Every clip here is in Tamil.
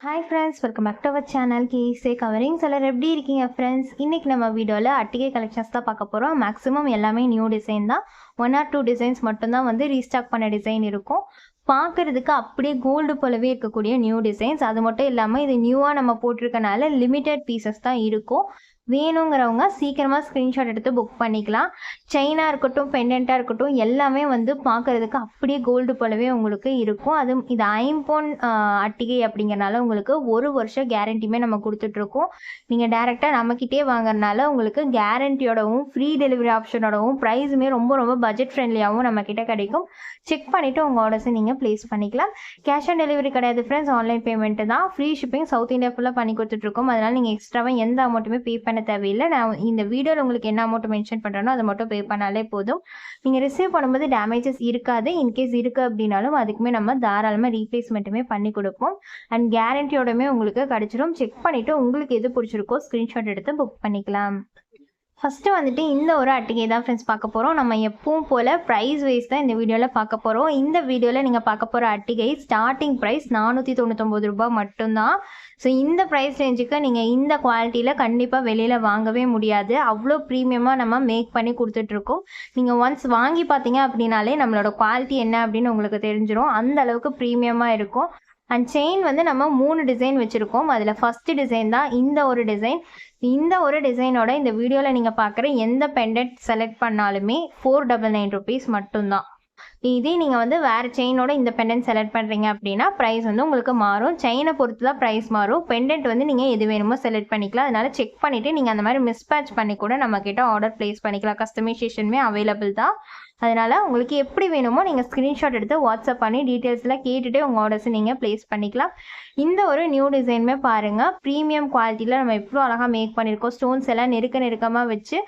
Hi friends, welcome back to our channel கேஸே கவரிங் செல்லர். எப்படி இருக்கீங்க ஃப்ரெண்ட்ஸ்? இன்றைக்கி நம்ம வீடியோவில் அட்டிகை கலெக்ஷன்ஸ் தான் பார்க்க போகிறோம். மேக்ஸிமம் எல்லாமே நியூ டிசைன் தான். 1 or 2 டிசைன்ஸ் மட்டும்தான் வந்து ரீஸ்டாக் பண்ண டிசைன் இருக்கும். பார்க்குறதுக்கு அப்படியே கோல்டு போலவே இருக்கக்கூடிய நியூ டிசைன்ஸ். அது மட்டும் இல்லாமல் இது நியூவாக நம்ம போட்டிருக்கனால லிமிட்டட் பீசஸ் தான் இருக்கும். வேணுங்கிறவங்க சீக்கிரமாக ஸ்க்ரீன்ஷாட் எடுத்து புக் பண்ணிக்கலாம். செயினாக இருக்கட்டும், பெண்டண்ட்டாக இருக்கட்டும், எல்லாமே வந்து பார்க்குறதுக்கு அப்படியே கோல்டு போலவே உங்களுக்கு இருக்கும். அதுவும் இது 5 பவுன் அட்டிகை அப்படிங்கிறனால உங்களுக்கு 1 வருஷம் கேரண்டியுமே நம்ம கொடுத்துட்ருக்கோம். நீங்கள் டேரெக்டாக நம்மக்கிட்டே வாங்குறதுனால உங்களுக்கு கேரண்டியோடவும் ஃப்ரீ டெலிவரி ஆப்ஷனோடவும் ப்ரைஸுமே ரொம்ப ரொம்ப பட்ஜெட் ஃப்ரெண்ட்லியாகவும் நம்மக்கிட்ட கிடைக்கும். செக் பண்ணிவிட்டு உங்கள் ஆர்டர்ஸை நீங்கள் ப்ளேஸ் பண்ணிக்கலாம். கேஷ் ஆன் டெலிவரி கிடையாது ஃப்ரெண்ட்ஸ், ஆன்லைன் பேமெண்ட்டு தான். ஃப்ரீ ஷிப்பிங் சவுத் இந்தியா ஃபுல்லாக பண்ணி கொடுத்துட்ருக்கோம். அதனால் நீங்கள் எக்ஸ்ட்ராவாக எந்த அமௌண்ட்டுமே பே பண்ண தேவையில்லை. நான் இந்த வீடியோவில் உங்களுக்கு என்ன அமௌண்ட் மென்ஷன் பண்ணுறேனோ அதை மட்டும் பே பண்ணாலே போதும். நீங்கள் ரிசீவ் பண்ணும்போது டேமேஜஸ் இருக்காது. இன்கேஸ் இருக்குது அப்படின்னாலும் அதுக்குமே நம்ம தாராளமாக ரீப்ளேஸ்மெண்ட்டுமே பண்ணி கொடுப்போம். அண்ட் கேரண்டியோடமே உங்களுக்கு கிடச்சிரும். செக் பண்ணிவிட்டு உங்களுக்கு எது பிடிச்சிருக்கோ ஸ்க்ரீன்ஷாட் எடுத்து புக் பண்ணிக்கலாம். ஃபஸ்ட்டு வந்துட்டு இந்த ஒரு அட்டிகை தான் ஃப்ரெண்ட்ஸ் பார்க்க போகிறோம். நம்ம எப்பவும் போல் ப்ரைஸ் வைஸ் தான் இந்த வீடியோவில் பார்க்க போகிறோம். இந்த வீடியோவில் நீங்கள் பார்க்க போகிற அட்டிகை ஸ்டார்டிங் ப்ரைஸ் ₹499 மட்டும்தான். ஸோ இந்த ப்ரைஸ் ரேஞ்சுக்கு நீங்கள் இந்த குவாலிட்டியில் கண்டிப்பாக வெளியில் வாங்கவே முடியாது. அவ்வளோ ப்ரீமியமாக நம்ம மேக் பண்ணி கொடுத்துட்ருக்கோம். நீங்கள் ஒன்ஸ் வாங்கி பார்த்தீங்க அப்படின்னாலே நம்மளோட குவாலிட்டி என்ன அப்படின்னு உங்களுக்கு தெரிஞ்சிடும். அந்த அளவுக்கு ப்ரீமியமாக இருக்கும். அண்ட் செயின் வந்து நம்ம 3 டிசைன் வச்சுருக்கோம். அதில் ஃபஸ்ட்டு டிசைன் தான் இந்த ஒரு டிசைன். இந்த ஒரு டிசைனோட இந்த வீடியோவில் நீங்கள் பார்க்குற எந்த பெண்டன்ட் செலக்ட் பண்ணாலுமே ₹499 மட்டும்தான். இதே நீங்கள் வந்து வேறு செயினோட இந்த பெண்டன்ட் செலக்ட் பண்ணுறீங்க அப்படின்னா ப்ரைஸ் வந்து உங்களுக்கு மாறும். செயினை பொறுத்து தான் ப்ரைஸ் மாறும். பெண்டன்ட் வந்து நீங்கள் எது வேணுமோ செலக்ட் பண்ணிக்கலாம். அதனால் செக் பண்ணிவிட்டு நீங்கள் அந்த மாதிரி மிஸ்பேட்ச் பண்ணி கூட நம்மக்கிட்ட ஆர்டர் ப்ளேஸ் பண்ணிக்கலாம். கஸ்டமைசேஷனுமே அவைலபிள் தான். அதனால் உங்களுக்கு எப்படி வேணுமோ நீங்கள் ஸ்க்ரீன்ஷாட் எடுத்து வாட்ஸ்அப் பண்ணி டீட்டெயில்ஸ்லாம் கேட்டுகிட்டே உங்கள் ஆர்டர்ஸை நீங்கள் ப்ளேஸ் பண்ணிக்கலாம். இந்த ஒரு நியூ டிசைனுமே பாருங்கள், ப்ரீமியம் குவாலிட்டியில் நம்ம எவ்வளோ அழகாக மேக் பண்ணியிருக்கோம். ஸ்டோன்ஸ் எல்லாம் நெருக்கமாக வச்சு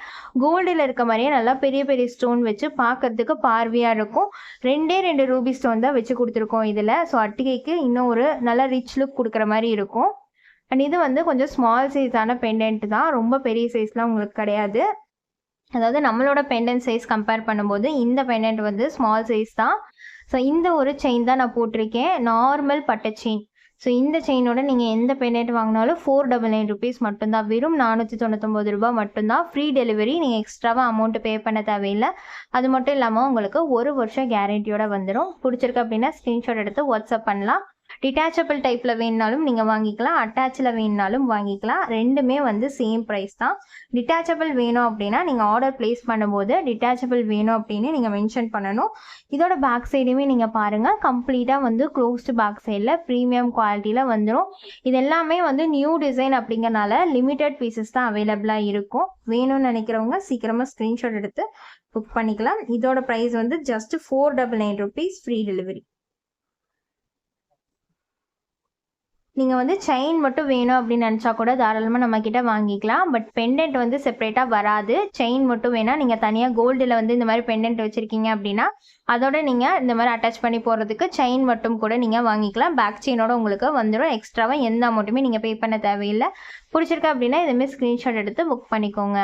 கோல்டில் இருக்க மாதிரியே நல்லா பெரிய பெரிய ஸ்டோன் வச்சு பார்க்கறதுக்கு பார்வையாக இருக்கும். 2 ரூபி ஸ்டோன் தான் வச்சு கொடுத்துருக்கோம் இதில். ஸோ அட்டிகைக்கு இன்னும் ஒரு நல்ல ரிச் லுக் கொடுக்குற மாதிரி இருக்கும். அண்ட் இது வந்து கொஞ்சம் ஸ்மால் சைஸான பெண்டன்ட் தான், ரொம்ப பெரிய சைஸ்லாம் உங்களுக்கு கிடையாது. அதாவது நம்மளோட பெண்டன்ட் சைஸ் கம்பேர் பண்ணும்போது இந்த பெண்டன்ட் வந்து ஸ்மால் சைஸ் தான். ஸோ இந்த ஒரு செயின் தான் நான் போட்டிருக்கேன், நார்மல் பட்டை செயின். ஸோ இந்த செயினோட நீங்கள் எந்த பெண்டன்ட் வாங்கினாலும் ₹499 மட்டும்தான். வெறும் ₹499 மட்டும்தான். Free delivery. நீங்கள் எக்ஸ்ட்ராவாக அமௌண்ட்டு பே பண்ண தேவையில்லை. அது மட்டும் இல்லாமல் உங்களுக்கு 1 வருஷம் கேரண்டியோட வந்துடும். பிடிச்சிருக்கு அப்படின்னா ஸ்க்ரீன்ஷாட் எடுத்து வாட்ஸ்அப் பண்ணலாம். டிட்டாச்சபிள் டைப்பில் வேணுனாலும் நீங்கள் வாங்கிக்கலாம், அட்டாச்சில் வேணுனாலும் வாங்கிக்கலாம். ரெண்டுமே வந்து சேம் ப்ரைஸ் தான். டிட்டாச்சபிள் வேணும் அப்படின்னா நீங்கள் ஆர்டர் ப்ளேஸ் பண்ணும்போது டிட்டாச்சபிள் வேணும் அப்படின்னு நீங்கள் மென்ஷன் பண்ணணும். இதோட பேக் சைடுமே நீங்கள் பாருங்கள், கம்ப்ளீட்டாக வந்து க்ளோஸ்டு பேக் சைடில் ப்ரீமியம் குவாலிட்டியில் வந்துடும். இது எல்லாமே வந்து நியூ டிசைன் அப்படிங்கிறனால லிமிட்டட் பீசஸ் தான் அவைலபிளாக இருக்கும். வேணும்னு நினைக்கிறவங்க சீக்கிரமாக ஸ்க்ரீன்ஷாட் எடுத்து புக் பண்ணிக்கலாம். இதோட ப்ரைஸ் வந்து ஜஸ்ட் ₹499 ஃப்ரீ டெலிவரி. நீங்கள் வந்து செயின் மட்டும் வேணும் அப்படின்னு நினச்சா கூட தாராளமாக நம்மக்கிட்ட வாங்கிக்கலாம். பட் பெண்டன்ட் வந்து செப்பரேட்டாக வராது. செயின் மட்டும் வேணால் நீங்கள் தனியாக கோல்டில் வந்து இந்த மாதிரி பெண்டன்ட் வச்சுருக்கீங்க அப்படின்னா அதோட நீங்கள் இந்த மாதிரி அட்டாச் பண்ணி போடுறதுக்கு செயின் மட்டும் கூட நீங்கள் வாங்கிக்கலாம். பேக் செயினோட உங்களுக்கு வந்துடும். எக்ஸ்ட்ராவாக எந்த அமௌண்ட்டுமே நீங்கள் பே பண்ண தேவையில்லை. பிடிச்சிருக்கு அப்படின்னா இதுமாரி ஸ்க்ரீன்ஷாட் எடுத்து புக் பண்ணிக்கோங்க.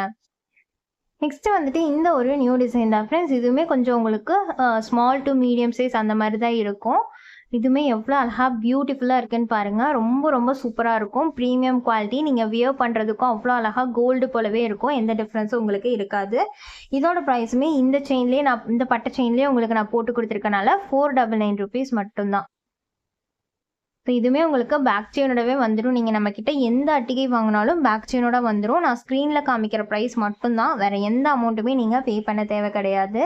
நெக்ஸ்ட்டு வந்துட்டு இந்த ஒரு நியூ டிசைன் தான் ஃப்ரெண்ட்ஸ். இதுவுமே கொஞ்சம் உங்களுக்கு ஸ்மால் டு மீடியம் சைஸ் அந்த மாதிரி தான் இருக்கும். இதுவுமே எவ்வளோ அழகாக பியூட்டிஃபுல்லாக இருக்குன்னு பாருங்கள். ரொம்ப ரொம்ப சூப்பராக இருக்கும். Premium quality. நீங்கள் வியர் பண்ணுறதுக்கும் அவ்வளோ அழகாக கோல்டு போலவே இருக்கும். எந்த டிஃப்ரென்ஸும் உங்களுக்கு இருக்காது. இதோட ப்ரைஸுமே இந்த செயின்லேயே இந்த பட்டை செயின்லேயே உங்களுக்கு நான் போட்டு கொடுத்துருக்கனால ₹499 மட்டும்தான். ஸோ இதுவுமே உங்களுக்கு பேக் செயினோடவே வந்துடும். நீங்கள் நம்மக்கிட்ட எந்த அட்டிகை வாங்கினாலும் பேக் செயினோட வந்துடும். நான் ஸ்க்ரீனில் காமிக்கிற ப்ரைஸ் மட்டும்தான், வேறு எந்த அமௌண்ட்டுமே நீங்கள் பே பண்ண தேவை கிடையாது.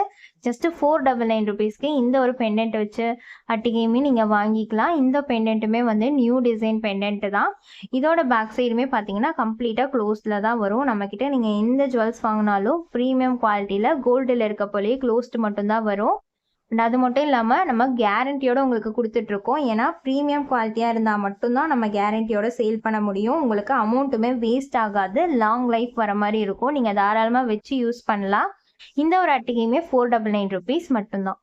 ஜஸ்ட்டு ₹499க்கு இந்த ஒரு பெண்டன்ட் வச்சு அட்டிகையுமே நீங்கள் வாங்கிக்கலாம். இந்த பெண்டன்ட்டுமே வந்து நியூ டிசைன் பெண்டன்ட்டு தான். இதோட பேக் சைடுமே பார்த்தீங்கன்னா கம்ப்ளீட்டாக க்ளோஸ்டில் தான் வரும். நம்மக்கிட்ட நீங்கள் எந்த ஜுவல்ஸ் வாங்கினாலும் ப்ரீமியம் குவாலிட்டியில் கோல்டில் இருக்க போலேயே க்ளோஸ்டு மட்டும்தான் வரும். அண்ட் அது மட்டும் இல்லாமல் நம்ம கேரண்டியோட உங்களுக்கு கொடுத்துட்ருக்கோம். ஏன்னா ப்ரீமியம் குவாலிட்டியாக இருந்தால் மட்டும்தான் நம்ம கேரண்டியோட சேல் பண்ண முடியும். உங்களுக்கு அமௌண்ட்டுமே வேஸ்ட் ஆகாது. லாங் லைஃப் வர மாதிரி இருக்கும். நீங்கள் தாராளமாக வச்சு யூஸ் பண்ணலாம். இந்த ஒரு அட்டிகையுமே ₹499 மட்டும்தான்.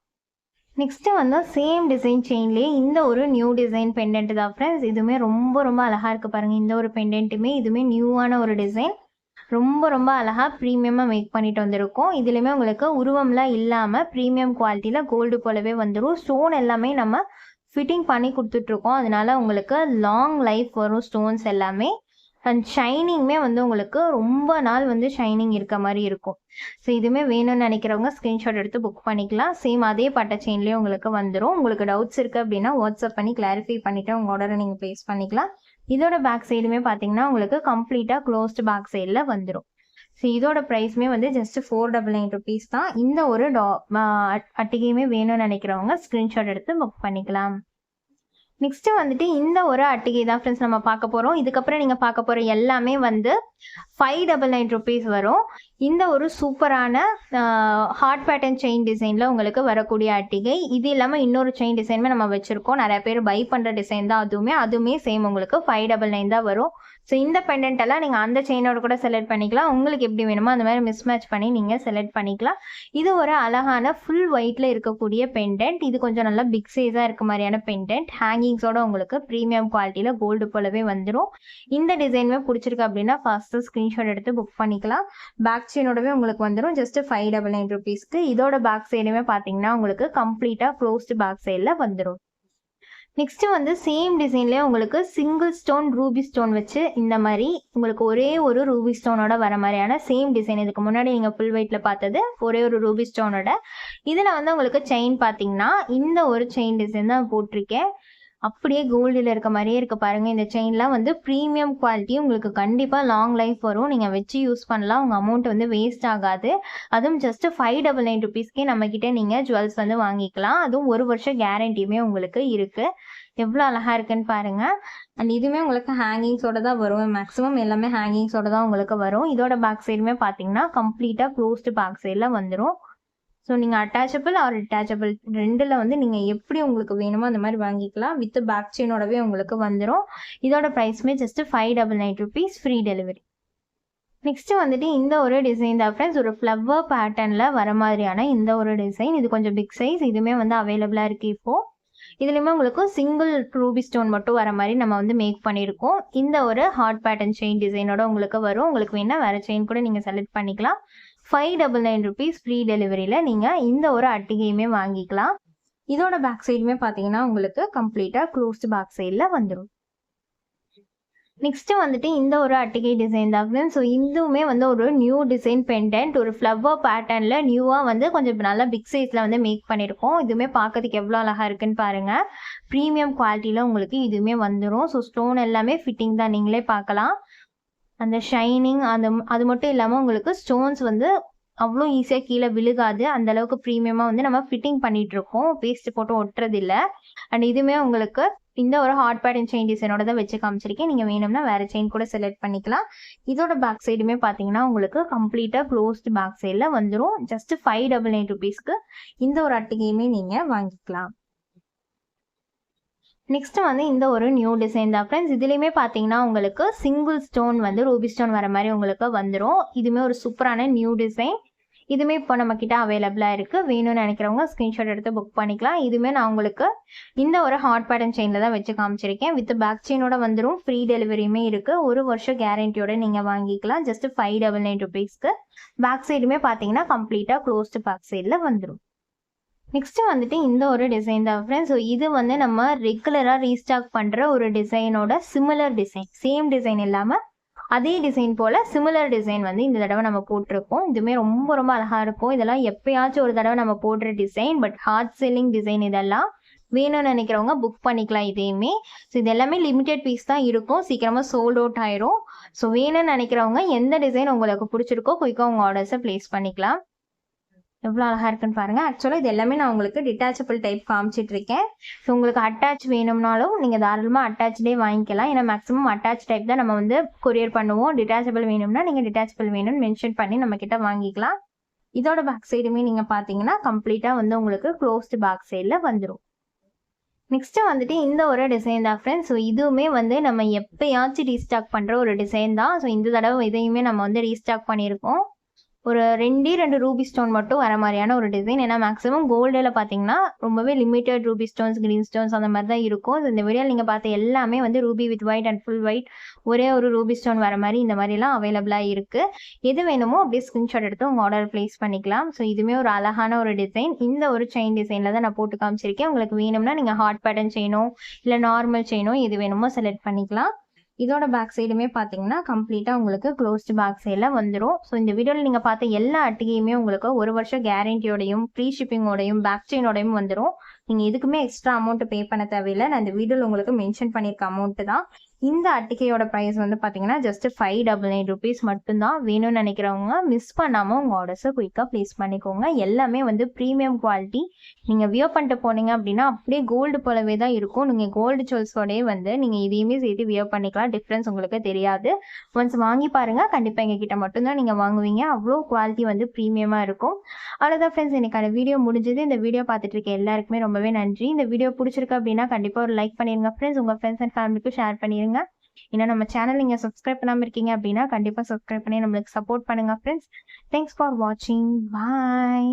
நெக்ஸ்ட்டு வந்து சேம் டிசைன் செயின்லேயே இந்த ஒரு நியூ டிசைன் பெண்டன்ட் தான் ஃப்ரெண்ட்ஸ். இதுவுமே ரொம்ப ரொம்ப அழகாக இருக்குது பாருங்கள். இந்த ஒரு பெண்டன்ட்டுமே இதுவுமே நியூவான ஒரு டிசைன். ரொம்ப ரொம்ப அழகாக ப்ரீமியமாக மேக் பண்ணிட்டு வந்திருக்கோம். இதுலேயுமே உங்களுக்கு உருவம்லாம் இல்லாமல் ப்ரீமியம் குவாலிட்டியில் கோல்டு போலவே வந்துடும். ஸ்டோன் எல்லாமே நம்ம ஃபிட்டிங் பண்ணி கொடுத்துட்ருக்கோம். அதனால உங்களுக்கு லாங் லைஃப் வரும் ஸ்டோன்ஸ் எல்லாமே. அண்ட் ஷைனிங்குமே வந்து உங்களுக்கு ரொம்ப நாள் வந்து ஷைனிங் இருக்க மாதிரி இருக்கும். ஸோ இதுவுமே வேணும்னு நினைக்கிறவங்க ஸ்க்ரீன்ஷாட் எடுத்து புக் பண்ணிக்கலாம். சேம் அதே பட்டை செயின்லேயே உங்களுக்கு வந்துடும். உங்களுக்கு டவுட்ஸ் இருக்குது அப்படின்னா வாட்ஸ்அப் பண்ணி கிளாரிஃபை பண்ணிவிட்டு உங்கள் ஆர்டரை நீங்கள் ப்ளேஸ் பண்ணிக்கலாம். இதோட பேக் சைடுமே பார்த்தீங்கன்னா உங்களுக்கு கம்ப்ளீட்டாக க்ளோஸ்டு பேக் சைடில் வந்துடும். ஸோ இதோட ப்ரைஸுமே வந்து ஜஸ்ட் 499 rupees தான். இந்த ஒரு அட்டிகையுமே வேணும்னு நினைக்கிறவங்க ஸ்க்ரீன்ஷாட் எடுத்து புக் பண்ணிக்கலாம். நெக்ஸ்ட்டு வந்துட்டு இந்த ஒரு அட்டிகை தான் ஃப்ரெண்ட்ஸ் நம்ம பார்க்க போகிறோம். இதுக்கப்புறம் நீங்கள் பார்க்க போகிற எல்லாமே வந்து 599 rupees வரும். இந்த ஒரு சூப்பரான ஹார்ட் பேட்டர்ன் செயின் டிசைனில் உங்களுக்கு வரக்கூடிய அட்டிகை. இது இல்லாமல் இன்னொரு செயின் டிசைனுமே நம்ம வச்சுருக்கோம். நிறைய பேர் பை பண்ணுற டிசைன் தான் அதுவுமே சேம் உங்களுக்கு 599 தான் வரும். ஸோ இந்த பெண்டன்ட் எல்லாம் நீங்கள் அந்த செயினோட கூட செலக்ட் பண்ணிக்கலாம். உங்களுக்கு எப்படி வேணுமோ அந்த மாதிரி மிஸ்மேட்ச் பண்ணி நீங்கள் செலக்ட் பண்ணிக்கலாம். இது ஒரு அழகான ஃபுல் ஒயிட்டில் இருக்கக்கூடிய பெண்டன்ட். இது கொஞ்சம் நல்லா பிக் சைஸாக இருக்க மாதிரியான பெண்டன்ட். ஹேங்கிங்ஸோட உங்களுக்கு ப்ரீமியம் குவாலிட்டியில் கோல்டு போலவே வந்துடும். இந்த டிசைனுமே பிடிச்சிருக்கு அப்படின்னா ஃபஸ்ட்டு ஸ்க்ரீன்ஷாட் எடுத்து புக் பண்ணிக்கலாம். பேக் செயினோடவே உங்களுக்கு வந்துடும் ஜஸ்ட் 599 rupeesக்கு. இதோட பேக் சைடுமே பார்த்தீங்கன்னா உங்களுக்கு கம்ப்ளீட்டாக க்ளோஸ்டு பேக் சைடில் வந்துடும். நெக்ஸ்ட்டு வந்து சேம் டிசைன்லேயே உங்களுக்கு சிங்கிள் ஸ்டோன் ரூபி ஸ்டோன் வச்சு இந்த மாதிரி உங்களுக்கு ஒரே ஒரு ரூபி ஸ்டோனோட வர மாதிரியான சேம் டிசைன். இதுக்கு முன்னாடி நீங்கள் ஃபுல் வெயிட்டில் பார்த்தது ஒரே ஒரு ரூபி ஸ்டோனோட. இதில் வந்து உங்களுக்கு செயின் பார்த்தீங்கன்னா இந்த ஒரு செயின் டிசைன் தான் போட்டிருக்கேன். அப்படியே கோல்டில் இருக்க மாதிரியே இருக்குது பாருங்கள். இந்த செயின்லாம் வந்து ப்ரீமியம் குவாலிட்டி. உங்களுக்கு கண்டிப்பாக லாங் லைஃப் வரும். நீங்கள் வச்சு யூஸ் பண்ணலாம். உங்கள் அமௌண்ட் வந்து வேஸ்ட் ஆகாது. அதுவும் ஜஸ்ட்டு 599 rupeesக்கே நம்மக்கிட்ட நீங்கள் ஜுவல்ஸ் வந்து வாங்கிக்கலாம். அதுவும் 1 வருஷம் கேரண்டியுமே உங்களுக்கு இருக்குது. எவ்வளோ அழகாக இருக்குன்னு பாருங்கள். அண்ட் இதுவுமே உங்களுக்கு ஹேங்கிங்ஸோட தான் வரும். மேக்ஸிமம் எல்லாமே ஹேங்கிங்ஸோட தான் உங்களுக்கு வரும். இதோட பேக் சைடுமே பார்த்தீங்கன்னா கம்ப்ளீட்டாக க்ளோஸ்டு பேக் சைடில் வந்துடும். ஸோ நீங்கள் அட்டாச்சபிள் ஆர் டிட்டாச்சபிள் ரெண்டில் வந்து நீங்கள் எப்படி உங்களுக்கு வேணுமோ அந்த மாதிரி வாங்கிக்கலாம். வித் பேக் செயினோடவே உங்களுக்கு வந்துடும். இதோட ப்ரைஸுமே just 599 rupees, free delivery. Next வந்துட்டு இந்த ஒரு டிசைன் தான் ஃப்ரெண்ட்ஸ். ஒரு ஃப்ளவர் பேட்டர்னில் வர மாதிரியான இந்த ஒரு டிசைன். இது கொஞ்சம் பிக் சைஸ். இதுவுமே வந்து அவைலபிளாக இருக்குது இப்போது. இதுலேயுமே உங்களுக்கு சிங்கிள் ரூபி ஸ்டோன் மட்டும் வர மாதிரி நம்ம வந்து மேக் பண்ணியிருக்கோம். இந்த ஒரு ஹார்ட் பேட்டர்ன் செயின் டிசைனோட உங்களுக்கு வரும். உங்களுக்கு வேணால் வேறு செயின் கூட நீங்கள் செலக்ட் பண்ணிக்கலாம். 599 rupees, ஃப்ரீ டெலிவரியில் நீங்கள் இந்த ஒரு அட்டிகையுமே வாங்கிக்கலாம். இதோட பேக் சைடுமே பார்த்தீங்கன்னா உங்களுக்கு கம்ப்ளீட்டாக க்ளோஸ்டு பேக் சைடில் வந்துடும். நெக்ஸ்ட்டு வந்துட்டு இந்த ஒரு அட்டிகை டிசைன் தான் ஃப்ரெண்ட்ஸ். ஸோ இதுவுமே வந்து ஒரு நியூ டிசைன் பெண்டன்ட். ஒரு ஃப்ளவர் பேட்டர்னில் நியூவாக வந்து கொஞ்சம் நல்லா பிக் சைஸில் வந்து மேக் பண்ணியிருக்கோம். இதுவுமே பார்க்கறதுக்கு எவ்வளோ அழகாக இருக்குன்னு பாருங்கள். ப்ரீமியம் குவாலிட்டியில் உங்களுக்கு இதுவுமே வந்துடும். ஸோ ஸ்டோன் எல்லாமே ஃபிட்டிங் தான், நீங்களே பார்க்கலாம். அந்த ஷைனிங் அது மட்டும் இல்லாமல் உங்களுக்கு ஸ்டோன்ஸ் வந்து அவ்வளோ ஈஸியாக கீழே விழுகாது. அந்தளவுக்கு ப்ரீமியமாக வந்து நம்ம ஃபிட்டிங் பண்ணிகிட்ருக்கோம். பேஸ்ட் போட்டு ஒட்டுறதில்ல. அண்ட் இதுவுமே உங்களுக்கு இந்த ஒரு ஹார்ட் பேட்டர்ன் செயின் டிசைனோட தான் வச்சு காமிச்சிருக்கேன். நீங்கள் வேணும்னா வேறு செயின் கூட செலக்ட் பண்ணிக்கலாம். இதோட பேக் சைடுமே பார்த்தீங்கன்னா உங்களுக்கு கம்ப்ளீட்டாக க்ளோஸ்டு பேக் சைடில் வந்துடும். ஜஸ்ட்டு 599 rupeesக்கு இந்த ஒரு அட்டிகையுமே நீங்கள் வாங்கிக்கலாம். நெக்ஸ்ட்டு வந்து இந்த ஒரு நியூ டிசைன் தான் ஃப்ரெண்ட்ஸ். இதுலேயுமே பார்த்தீங்கன்னா உங்களுக்கு சிங்கிள் ஸ்டோன் வந்து ரூபி ஸ்டோன் வர மாதிரி உங்களுக்கு வந்துடும். இதுவுமே ஒரு சூப்பரான நியூ டிசைன். இதுவுமே இப்போ நம்மக்கிட்ட அவைலபிளாக இருக்குது. வேணும்னு நினைக்கிறவங்க ஸ்க்ரீன்ஷாட் எடுத்து புக் பண்ணிக்கலாம். இதுவுமே நான் உங்களுக்கு இந்த ஒரு ஹார்ட் பேட்டர்ன் செயினில் தான் வச்சு காமிச்சிருக்கேன். வித் பேக் செயினோட வந்துடும். ஃப்ரீ டெலிவரியுமே இருக்குது. 1 வருஷம் கேரண்டியோட நீங்கள் வாங்கிக்கலாம். ஜஸ்ட்டு 599 rupeesக்கு. பேக் சைடுமே பார்த்தீங்கன்னா கம்ப்ளீட்டாக க்ளோஸ்டு பேக் சைடில் வந்துடும். நெக்ஸ்ட்டு வந்துட்டு இந்த ஒரு டிசைன் தான் ஃப்ரெண்ட்ஸ். ஸோ இது வந்து நம்ம ரெகுலராக ரீஸ்டாக் பண்ணுற ஒரு டிசைனோட சிமிலர் டிசைன். சேம் டிசைன் இல்லாமல் அதே டிசைன் போல் சிமிலர் டிசைன் வந்து இந்த தடவை நம்ம போட்டிருக்கோம். இதுவுமே ரொம்ப ரொம்ப அழகாக இருக்கும். இதெல்லாம் எப்போயாச்சும் ஒரு தடவை நம்ம போடுற design. But hard selling design இதெல்லாம். வேணும்னு நினைக்கிறவங்க புக் பண்ணிக்கலாம் இதையுமே. ஸோ இது எல்லாமே லிமிடெட் பீஸ் தான் இருக்கும். சீக்கிரமாக சோல்ட் அவுட் ஆயிரும். ஸோ வேணும்னு நினைக்கிறவங்க எந்த டிசைன் உங்களுக்கு பிடிச்சிருக்கோ குயிக்காக உங்கள் ஆர்டர்ஸை ப்ளேஸ் பண்ணிக்கலாம். எவ்வளோ அழகாக இருக்குன்னு பாருங்கள். ஆக்சுவலாக இது எல்லாமே நான் உங்களுக்கு டிட்டாச்சபிள் டைப் காமிச்சிட்ருக்கேன். ஸோ உங்களுக்கு அட்டாச் வேணும்னாலும் நீங்கள் தாராளமாக அட்டாச்சே வாங்கிக்கலாம். ஏன்னா மேக்ஸிமம் அட்டாச் டைப் தான் நம்ம வந்து கொரியர் பண்ணுவோம். டிட்டாச்சபிள் வேணும்னா நீங்கள் டிட்டாச்சபிள் வேணும்னு மென்ஷன் பண்ணி நம்மக்கிட்ட வாங்கிக்கலாம். இதோட பேக் சைடுமே நீங்கள் பார்த்தீங்கன்னா கம்ப்ளீட்டாக வந்து உங்களுக்கு க்ளோஸ்டு பேக் சைடில் வந்துடும். நெக்ஸ்ட்டு வந்துட்டு இந்த ஒரு டிசைன் தான் ஃப்ரெண்ட்ஸ். ஸோ இதுவுமே வந்து நம்ம எப்போயாச்சும் ரீஸ்டாக் பண்ணுற ஒரு டிசைன் தான். ஸோ இந்த தடவை இதையுமே நம்ம வந்து ரீஸ்டாக் பண்ணியிருக்கோம். ஒரு 2 ரூபி ஸ்டோன் மட்டும் வர மாதிரியான ஒரு டிசைன். ஏன்னா மேக்ஸிமம் கோல்டில் பார்த்தீங்கன்னா ரொம்பவே limited Ruby stones, green stones அந்த மாதிரி தான் இருக்கும். இந்த வீடியோவில் நீங்கள் பார்த்த எல்லாமே வந்து Ruby with white and full white, ஒரே ஒரு ரூபி ஸ்டோன் வர மாதிரி இந்த மாதிரிலாம் அவைலபிளாக இருக்குது. எது வேணுமோ அப்படியே ஸ்க்ரீன்ஷாட் எடுத்து உங்கள் ஆர்டர் ப்ளேஸ் பண்ணிக்கலாம். ஸோ இதுவுமே ஒரு அழகான ஒரு டிசைன். இந்த ஒரு செயின் டிசைனில் தான் நான் போட்டு காமிச்சிருக்கேன். உங்களுக்கு வேணும்னா நீங்கள் ஹார்ட் பேட்டர்ன் செயினோ இல்லை நார்மல் செயினோ எது வேணுமோ செலக்ட் பண்ணிக்கலாம். இதோட பேக் சைடுமே பார்த்தீங்கன்னா கம்ப்ளீட்டாக உங்களுக்கு க்ளோஸ்டு பேக் சைடில் வந்துடும். ஸோ இந்த வீடியோவில் நீங்கள் பார்த்த எல்லா அட்டிகையுமே உங்களுக்கு 1 வருஷம் கேரண்டியோடையும் ஃப்ரீ ஷிப்பிங்கோடையும் பேக் செயினோடையும் வந்துடும். நீங்கள் எதுக்குமே எக்ஸ்ட்ரா அமௌண்ட் பே பண்ண தேவையில்லை. நான் இந்த வீடியோவில் உங்களுக்கு மென்ஷன் பண்ணியிருக்க அமௌண்ட்டு தான். இந்த அட்டிகையோட ப்ரைஸ் வந்து பார்த்தீங்கன்னா ஜஸ்ட் 599 rupees மட்டும்தான். வேணும்னு நினைக்கிறவங்க மிஸ் பண்ணாமல் உங்கள் ஆர்டர்ஸை குயிக்காக ப்ளேஸ் பண்ணிக்கோங்க. எல்லாமே வந்து ப்ரீமியம் குவாலிட்டி. நீங்கள் வியர் பண்ணிட்டு போனீங்க அப்படின்னா அப்படியே கோல்டு போலவே தான் இருக்கும். நீங்கள் கோல்டு ஜுவல்ஸோடய வந்து நீங்கள் இதையுமே சேர்த்து வியர் பண்ணிக்கலாம். டிஃப்ரென்ஸ் உங்களுக்கு தெரியாது. ஒன்ஸ் வாங்கி பாருங்கள், கண்டிப்பாக எங்ககிட்ட மட்டும்தான் நீங்கள் வாங்குவீங்க. அவ்வளோ குவாலிட்டி வந்து ப்ரீமியமாக இருக்கும். அவ்வளோதான் ஃப்ரெண்ட்ஸ், எனக்கான வீடியோ முடிஞ்சது. இந்த வீடியோ பார்த்துட்டு இருக்க எல்லாருக்குமே ரொம்பவே நன்றி. இந்த வீடியோ பிடிச்சிருக்கு அப்படின்னா கண்டிப்பாக ஒரு லைக் பண்ணிடுங்க ஃப்ரெண்ட்ஸ். உங்கள் ஃப்ரெண்ட்ஸ் அண்ட் ஃபேமிலிக்கும் ஷேர் பண்ணிடுங்க. இன்னும் நம்ம சேனல் நீங்கள் சப்ஸ்கிரைப் பண்ணாமல் இருக்கீங்க அப்படின்னா கண்டிப்பாக சப்ஸ்கிரைப் பண்ணி நம்மளுக்கு சப்போர்ட் பண்ணுங்கள் ஃப்ரெண்ட்ஸ். தேங்க்ஸ் ஃபார் வாட்சிங். பாய்.